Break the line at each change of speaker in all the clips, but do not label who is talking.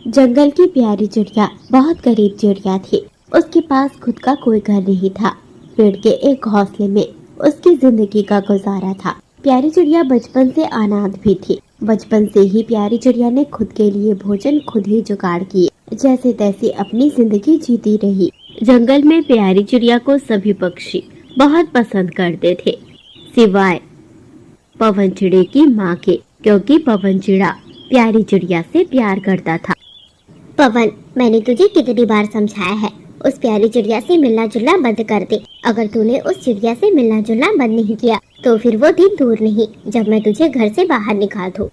जंगल की प्यारी चिड़िया बहुत गरीब चिड़िया थी। उसके पास खुद का कोई घर नहीं था। पेड़ के एक घोंसले में उसकी जिंदगी का गुजारा था। प्यारी चिड़िया बचपन से अनाथ भी थी। बचपन से ही प्यारी चिड़िया ने खुद के लिए भोजन खुद ही जुगाड़ किए, जैसे तैसे अपनी जिंदगी जीती रही। जंगल में प्यारी चिड़िया को सभी पक्षी बहुत पसंद करते थे, सिवाय पवन चिड़े की माँ के, क्योंकि पवन चिड़ा प्यारी चिड़िया से प्यार करता था।
पवन, मैंने तुझे कितनी बार समझाया है, उस प्यारी चिड़िया से मिलना जुलना बंद कर दे। अगर तूने उस चिड़िया से मिलना जुलना बंद नहीं किया तो फिर वो दिन दूर नहीं जब मैं तुझे घर से बाहर निकाल दूं।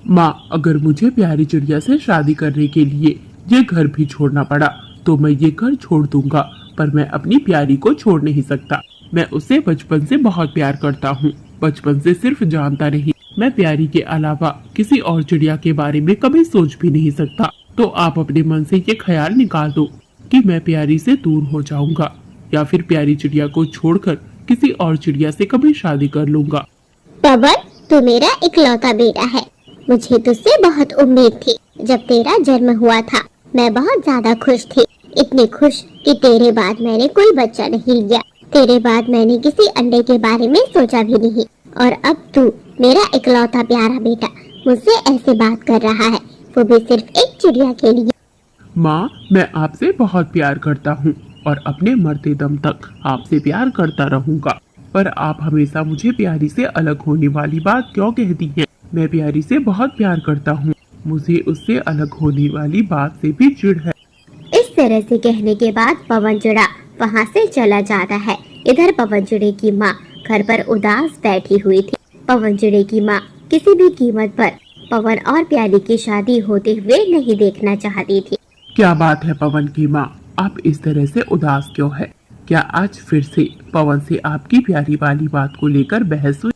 माँ, अगर मुझे प्यारी चिड़िया से शादी करने के लिए ये घर भी छोड़ना पड़ा तो मैं ये घर छोड़ दूंगा, पर मैं अपनी प्यारी को छोड़ नहीं सकता। मैं उससे बचपन से बहुत प्यार करता हूँ। बचपन से सिर्फ जानता नहीं, मैं प्यारी के अलावा किसी और चिड़िया के बारे में कभी सोच भी नहीं सकता। तो आप अपने मन से ये ख्याल निकाल दो कि मैं प्यारी से दूर हो जाऊंगा या फिर प्यारी चिड़िया को छोड़कर किसी और चिड़िया से कभी शादी कर लूंगा।
पवन, तू मेरा इकलौता बेटा है। मुझे तुझसे बहुत उम्मीद थी। जब तेरा जन्म हुआ था मैं बहुत ज्यादा खुश थी, इतनी खुश कि तेरे बाद मैंने कोई बच्चा नहीं लिया। तेरे बाद मैंने किसी अंडे के बारे में सोचा भी नहीं। और अब तू मेरा इकलौता प्यारा बेटा मुझसे ऐसे बात कर रहा है, वो भी सिर्फ एक चिड़िया के लिए।
माँ, मैं आपसे बहुत प्यार करता हूँ और अपने मरते दम तक आपसे प्यार करता रहूँगा। पर आप हमेशा मुझे प्यारी से अलग होने वाली बात क्यों कहती हैं? मैं प्यारी से बहुत प्यार करता हूँ। मुझे उससे अलग होने वाली बात से भी चिढ़ है।
इस तरह से कहने के बाद पवन चिड़ा वहाँ से चला जाता है। इधर पवन चिड़े की माँ घर पर उदास बैठी हुई थी। पवन चिड़े की माँ किसी भी कीमत पर पवन और प्यारी की शादी होते हुए नहीं देखना चाहती थी।
क्या बात है पवन की माँ, आप इस तरह से उदास क्यों है? क्या आज फिर से पवन से आपकी प्यारी वाली बात को लेकर बहस हुई?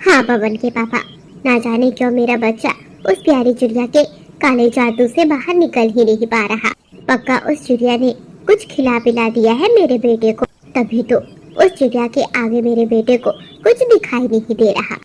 हाँ पवन के पापा, ना जाने क्यों मेरा बच्चा उस प्यारी चिड़िया के काले जादू से बाहर निकल ही नहीं पा रहा। पक्का उस चिड़िया ने कुछ खिला पिला दिया है मेरे बेटे को, तभी तो उस चिड़िया के आगे मेरे बेटे को कुछ दिखाई नहीं दे रहा।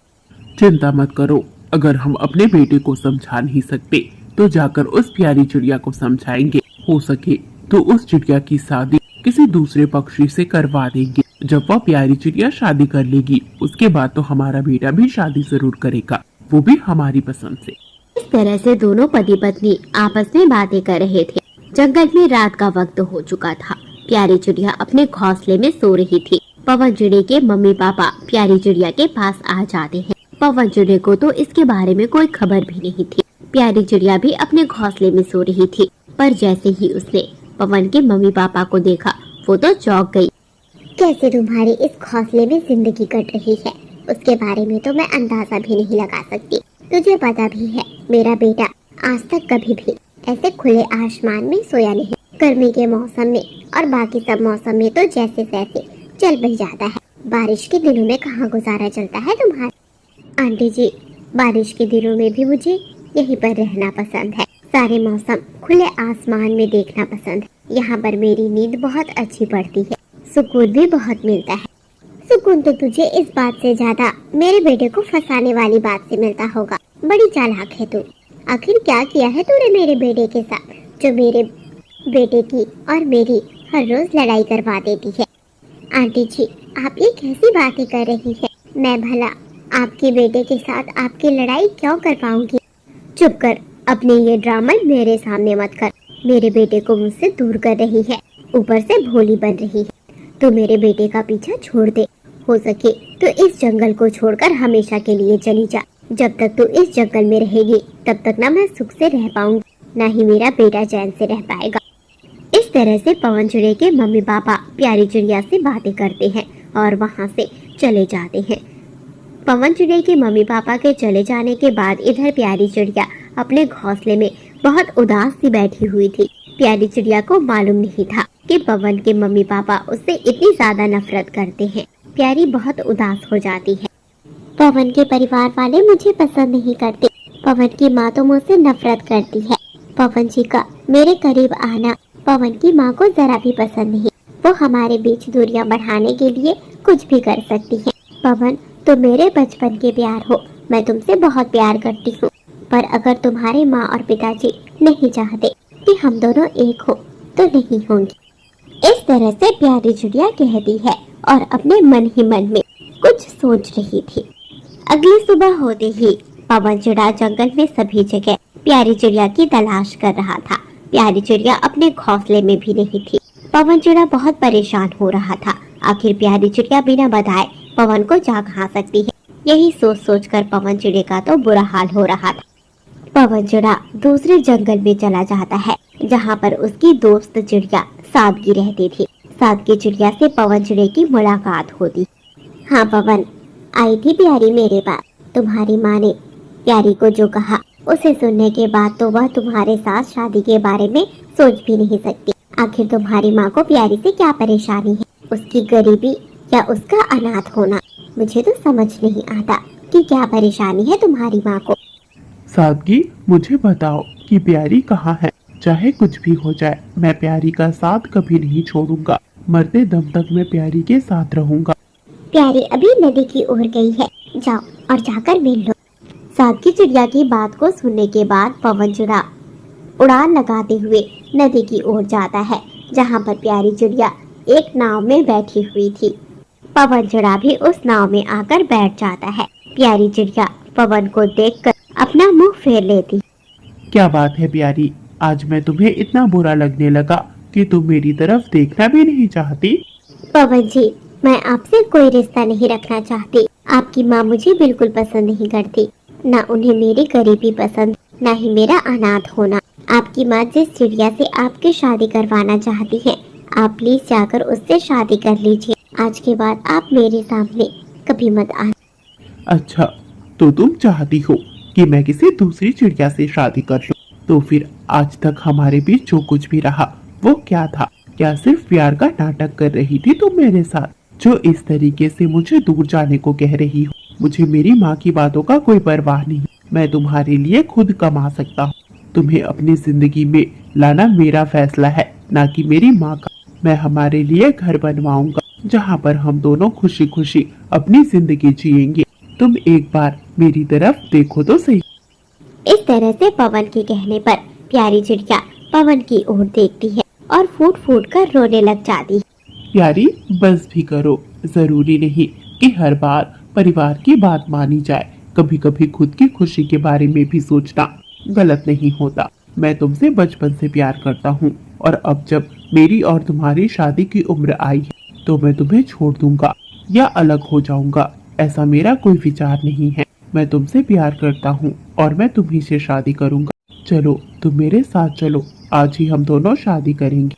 चिंता मत करो, अगर हम अपने बेटे को समझा नहीं सकते तो जाकर उस प्यारी चिड़िया को समझाएंगे। हो सके तो उस चिड़िया की शादी किसी दूसरे पक्षी से करवा देंगे। जब वह प्यारी चिड़िया शादी कर लेगी उसके बाद तो हमारा बेटा भी शादी जरूर करेगा, वो भी हमारी पसंद से।
इस तरह से दोनों पति पत्नी आपस में बातें कर रहे थे। जंगल में रात का वक्त हो चुका था। प्यारी चिड़िया अपने घोंसले में सो रही थी। पवन चिड़े के मम्मी पापा प्यारी चिड़िया के पास आ जाते हैं। पवन चिड़े को तो इसके बारे में कोई खबर भी नहीं थी। प्यारी चिड़िया भी अपने घोंसले में सो रही थी, पर जैसे ही उसने पवन के मम्मी पापा को देखा वो तो चौंक गई।
कैसे तुम्हारी इस घोंसले में जिंदगी कट रही है उसके बारे में तो मैं अंदाजा भी नहीं लगा सकती। तुझे पता भी है मेरा बेटा आज तक कभी भी ऐसे खुले आसमान में सोया नहीं। गर्मी के मौसम में और बाकी सब मौसम में तो जैसे तैसे चल बह जाता है। बारिश के दिनों में कहाँ गुजारा चलता है तुम्हारा? आंटी जी, बारिश के दिनों में भी मुझे यहीं पर रहना पसंद है। सारे मौसम खुले आसमान में देखना पसंद है। यहाँ पर मेरी नींद बहुत अच्छी पड़ती है, सुकून भी बहुत मिलता है। सुकून तो तुझे इस बात से ज्यादा मेरे बेटे को फंसाने वाली बात से मिलता होगा। बड़ी चालाक है तू। आखिर क्या किया है तूने मेरे बेटे के साथ जो मेरे बेटे की और मेरी हर रोज लड़ाई करवा देती है? आंटी जी, आप ये कैसी बातें कर रही है? मैं भला आपके बेटे के साथ आपकी लड़ाई क्यों कर पाऊंगी? चुप कर, अपने ये ड्रामा मेरे सामने मत कर। मेरे बेटे को मुझसे दूर कर रही है, ऊपर से भोली बन रही है। तो मेरे बेटे का पीछा छोड़ दे। हो सके तो इस जंगल को छोड़कर हमेशा के लिए चली जा। जब तक तू इस जंगल में रहेगी तब तक ना मैं सुख से रह पाऊंगी, ना ही मेरा बेटा चैन से रह पाएगा। इस तरह से पवन चिड़े के मम्मी पापा प्यारी चिड़िया से बातें करते हैं और वहाँ से चले जाते हैं। पवन चिड़े के मम्मी पापा के चले जाने के बाद इधर प्यारी चिड़िया अपने घोंसले में बहुत उदास सी बैठी हुई थी। प्यारी चिड़िया को मालूम नहीं था कि पवन के मम्मी पापा उससे इतनी ज्यादा नफरत करते हैं। प्यारी बहुत उदास हो जाती है। पवन के परिवार वाले मुझे पसंद नहीं करते। पवन की माँ तो मुझसे नफरत करती है। पवन जी का मेरे करीब आना पवन की माँ को जरा भी पसंद नहीं। वो हमारे बीच दूरियां बढ़ाने के लिए कुछ भी कर सकती है। पवन, तुम मेरे बचपन के प्यार हो, मैं तुमसे बहुत प्यार करती हूँ, पर अगर तुम्हारे माँ और पिताजी नहीं चाहते कि हम दोनों एक हो तो नहीं होंगे। इस तरह से प्यारी चिड़िया कहती है और अपने मन ही मन में कुछ सोच रही थी। अगली सुबह होते ही पवन चिड़ा जंगल में सभी जगह प्यारी चिड़िया की तलाश कर रहा था। प्यारी चिड़िया अपने घोंसले में भी नहीं थी। पवन चिड़ा बहुत परेशान हो रहा था। आखिर प्यारी चिड़िया बिना बताए पवन को जा कहाँ सकती है। यही सोच सोच कर पवन चिड़े का तो बुरा हाल हो रहा था। पवन चिड़ा दूसरे जंगल में चला जाता है जहाँ पर उसकी दोस्त चिड़िया सादगी रहती थी। सादगी चिड़िया से पवन चिड़े की मुलाकात होती। हाँ पवन, आई थी प्यारी मेरे पास। तुम्हारी माँ ने प्यारी को जो कहा उसे सुनने के बाद तो वह तुम्हारे साथ शादी के बारे में सोच भी नहीं सकती। आखिर तुम्हारी माँ को प्यारी से क्या परेशानी है, उसकी गरीबी या उसका अनाथ होना? मुझे तो समझ नहीं आता कि क्या परेशानी है तुम्हारी माँ को।
सादगी, मुझे बताओ कि प्यारी कहाँ है। चाहे कुछ भी हो जाए, मैं प्यारी का साथ कभी नहीं छोड़ूंगा। मरते दम तक मैं प्यारी के साथ रहूंगा।
प्यारी अभी नदी की ओर गई है, जाओ और जाकर मिल लो। सादगी चिड़िया की बात को सुनने के बाद पवन चिड़ा उड़ान लगाते हुए नदी की ओर जाता है जहाँ पर प्यारी चिड़िया एक नाव में बैठी हुई थी। पवन चिड़ा भी उस नाव में आकर बैठ जाता है। प्यारी चिड़िया पवन को देखकर अपना मुंह फेर लेती।
क्या बात है प्यारी, आज मैं तुम्हें इतना बुरा लगने लगा कि तुम मेरी तरफ देखना भी नहीं चाहती।
पवन जी, मैं आपसे कोई रिश्ता नहीं रखना चाहती। आपकी माँ मुझे बिल्कुल पसंद नहीं करती। न उन्हें मेरी गरीबी पसंद, न ही मेरा अनाथ होना। आपकी माँ जिस चिड़िया से आपकी शादी करवाना चाहती है, आप प्लीज जाकर उससे शादी कर लीजिए। आज के बाद आप मेरे सामने कभी मत आना।
अच्छा, तो तुम चाहती हो कि मैं किसी दूसरी चिड़िया से शादी कर लूं? तो फिर आज तक हमारे बीच जो कुछ भी रहा वो क्या था? क्या सिर्फ प्यार का नाटक कर रही थी तुम मेरे साथ, जो इस तरीके से मुझे दूर जाने को कह रही हो? मुझे मेरी माँ की बातों का कोई परवाह नहीं। मैं तुम्हारे लिए खुद कमा सकता हूँ। तुम्हें अपनी जिंदगी में लाना मेरा फैसला है, ना कि मेरी माँ का। मैं हमारे लिए घर बनवाऊंगा जहाँ पर हम दोनों खुशी खुशी अपनी जिंदगी जिएंगे। तुम एक बार मेरी तरफ देखो तो सही।
इस तरह से पवन के कहने पर प्यारी चिड़िया पवन की ओर देखती है और फूट फूट कर रोने लग जाती है।
प्यारी, बस भी करो। जरूरी नहीं कि हर बार परिवार की बात मानी जाए। कभी कभी खुद की खुशी के बारे में भी सोचना गलत नहीं होता। मैं तुमसे बचपन से प्यार करता हूँ और अब जब मेरी और तुम्हारी शादी की उम्र आई है तो मैं तुम्हें छोड़ दूंगा या अलग हो जाऊंगा, ऐसा मेरा कोई विचार नहीं है। मैं तुमसे प्यार करता हूँ और मैं तुम्ही से शादी करूंगा। चलो, तुम मेरे साथ चलो। आज ही हम दोनों शादी करेंगे।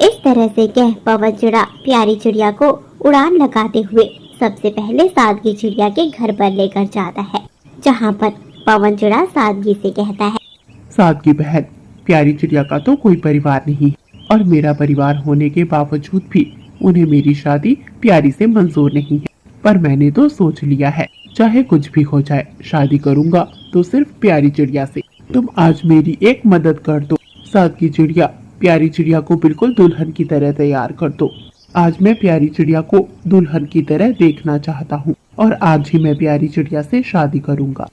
इस तरह से कह पवन चिड़ा प्यारी चिड़िया को उड़ान लगाते हुए सबसे पहले सादगी चिड़िया के घर पर लेकर जाता है, जहाँ पर पवन चिड़ा सादगी से कहता है,
सादगी बहन, प्यारी चिड़िया का तो कोई परिवार नहीं और मेरा परिवार होने के बावजूद भी उन्हें मेरी शादी प्यारी से मंजूर नहीं है। पर मैंने तो सोच लिया है, चाहे कुछ भी हो जाए शादी करूंगा तो सिर्फ प्यारी चिड़िया से। तुम आज मेरी एक मदद कर दो। सादगी चिड़िया, प्यारी चिड़िया को बिल्कुल दुल्हन की तरह तैयार कर दो। आज मैं प्यारी चिड़िया को दुल्हन की तरह देखना चाहता हूँ और आज ही मैं प्यारी चिड़िया से शादी करूंगा।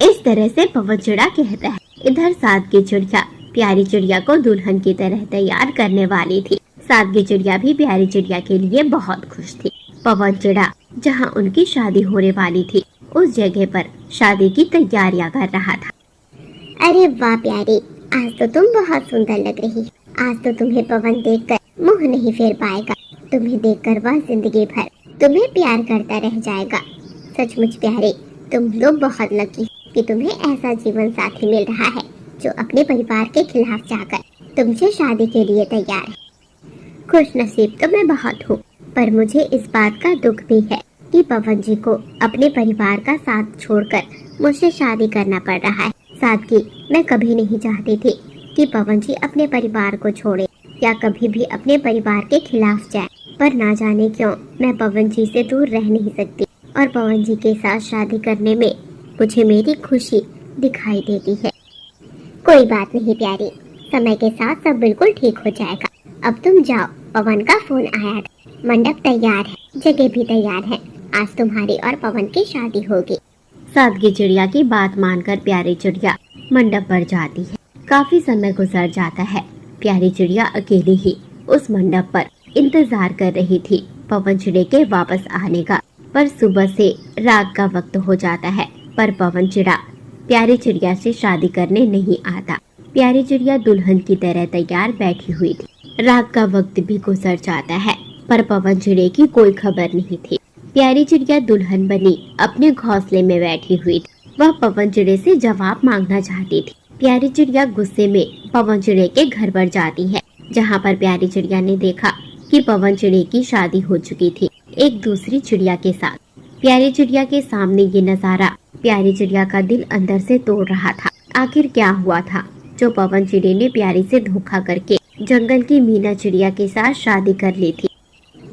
इस तरह से पवन चिड़ा कहता है। इधर सादगी चिड़िया प्यारी चिड़िया को दुल्हन की तरह तैयार करने वाली थी। सादगी चिड़िया भी प्यारी चिड़िया के लिए बहुत खुश थी। पवन चिड़ा जहाँ उनकी शादी होने वाली थी उस जगह पर शादी की तैयारियां कर रहा था।
अरे वाह प्यारी, आज तो तुम बहुत सुंदर लग रही। आज तो तुम्हें पवन देखकर मुंह नहीं फेर पाएगा। तुम्हें देखकर वह जिंदगी भर तुम्हें प्यार करता रह जाएगा। सचमुच प्यारे, तुम लोग बहुत लकी कि तुम्हें ऐसा जीवन साथी मिल रहा है जो अपने परिवार के खिलाफ जाकर तुमसे शादी के लिए तैयार है। खुश नसीब तो मैं बहुत हूँ, पर मुझे इस बात का दुख भी है कि पवन जी को अपने परिवार का साथ छोड़कर मुझसे शादी करना पड़ रहा है। सादगी, मैं कभी नहीं चाहती थी कि पवन जी अपने परिवार को छोड़े या कभी भी अपने परिवार के खिलाफ जाए, पर ना जाने क्यों मैं पवन जी से दूर रह नहीं सकती और पवन जी के साथ शादी करने में मुझे मेरी खुशी दिखाई देती है। कोई बात नहीं प्यारी, समय के साथ सब बिल्कुल ठीक हो जाएगा। अब तुम जाओ, पवन का फोन आया था। मंडप तैयार है, जगह भी तैयार है। आज तुम्हारी और पवन की शादी होगी।
सादगी चिड़िया की बात मानकर प्यारी चिड़िया मंडप पर जाती है। काफी समय गुजर जाता है। प्यारी चिड़िया अकेली ही उस मंडप पर इंतजार कर रही थी पवन चिड़े के वापस आने का। पर सुबह से रात का वक्त हो जाता है, पर पवन चिड़ा प्यारी चिड़िया से शादी करने नहीं आता। प्यारी चिड़िया दुल्हन की तरह तैयार बैठी हुई थी। रात का वक्त भी गुजर जाता है, पर पवन चिड़े की कोई खबर नहीं थी। प्यारी चिड़िया दुल्हन बनी अपने घोंसले में बैठी हुई थी। वह पवन चिड़े से जवाब मांगना चाहती थी। प्यारी चिड़िया गुस्से में पवन चिड़े के घर पर जाती है, जहाँ पर प्यारी चिड़िया ने देखा कि पवन चिड़े की शादी हो चुकी थी एक दूसरी चिड़िया के साथ। प्यारी चिड़िया के सामने ये नजारा प्यारी चिड़िया का दिल अंदर से तोड़ रहा था। आखिर क्या हुआ था जो पवन चिड़े ने प्यारी से धोखा करके जंगल की मीना चिड़िया के साथ शादी कर ली थी।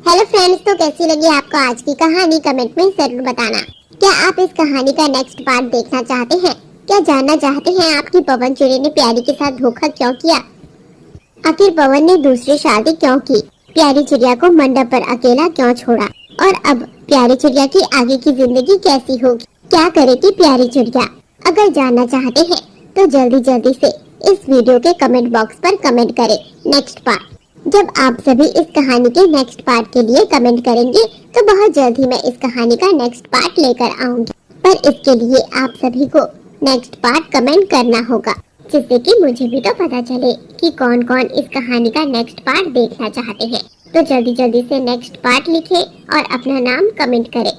हेलो फ्रेंड्स, तो कैसी लगी आपको आज की कहानी कमेंट में जरूर बताना। क्या आप इस कहानी का नेक्स्ट पार्ट देखना चाहते हैं? क्या जानना चाहते हैं आप कि पवन चिड़े ने प्यारी के साथ धोखा क्यों किया? आखिर पवन ने दूसरी शादी क्यों की? प्यारी चिड़िया को मंडप पर अकेला क्यों छोड़ा? और अब प्यारी चिड़िया की आगे की जिंदगी कैसी होगी? क्या करेगी प्यारी चिड़िया? अगर जानना चाहते हैं तो जल्दी जल्दी से इस वीडियो के कमेंट बॉक्स पर कमेंट करें नेक्स्ट पार्ट। जब आप सभी इस कहानी के नेक्स्ट पार्ट के लिए कमेंट करेंगे तो बहुत जल्द ही मैं इस कहानी का नेक्स्ट पार्ट लेकर आऊंगी। पर इसके लिए आप सभी को नेक्स्ट पार्ट कमेंट करना होगा, जिससे कि मुझे भी तो पता चले कि कौन कौन इस कहानी का नेक्स्ट पार्ट देखना चाहते हैं। तो जल्दी जल्दी से नेक्स्ट पार्ट लिखें और अपना नाम कमेंट करें।